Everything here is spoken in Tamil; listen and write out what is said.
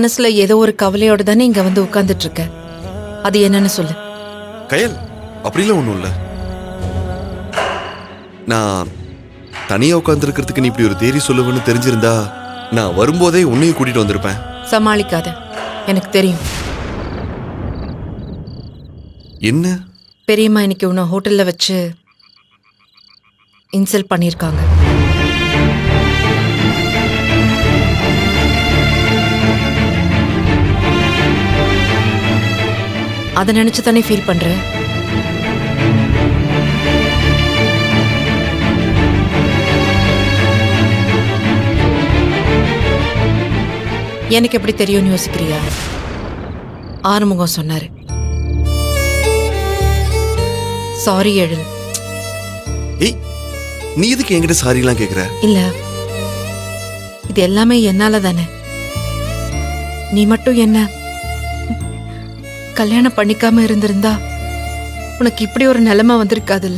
மனசுல ஏதோ ஒரு கவலையோட தானே இங்க வந்து உட்கார்ந்துட்டு இருக்க. அது என்னன்னு சொல்லு. கயல், அப்படிலாம் ஒண்ணும் இல்ல. நான் தனியா உட்கார்ந்துருக்கிறதுக்கு நீ இப்படி ஒரு தேரி சொல்லுவேன்னு தெரிஞ்சிருந்தா நான் வரும்போதே உன்னையும் கூட்டிட்டு வந்திருப்பேன். சமாளிக்காத, எனக்கு தெரியும். என்ன? பெரியம்மா இன்னைக்கு உன்னை ஹோட்டல்ல வச்சு இன்சல்ட் பண்ணிருக்காங்க. அதை நினைச்சு தானே ஃபீல் பண்ற? எனக்கு எப்படி தெரியும்னு யோசிக்கிறியா? ஆறுமுகம் சொன்னாரு. சாரி எழு. ஏய், நீ எதுக்கு என்கிட்ட சாரிலாம் கேக்குற? இல்ல, இது எல்லாமே என்னால தானே. நீ மட்டும் என்ன கல்யாணம் பண்ணிக்காம இருந்திருந்தா உனக்கு இப்படி ஒரு நிலைமை வந்திருக்காதுல்ல.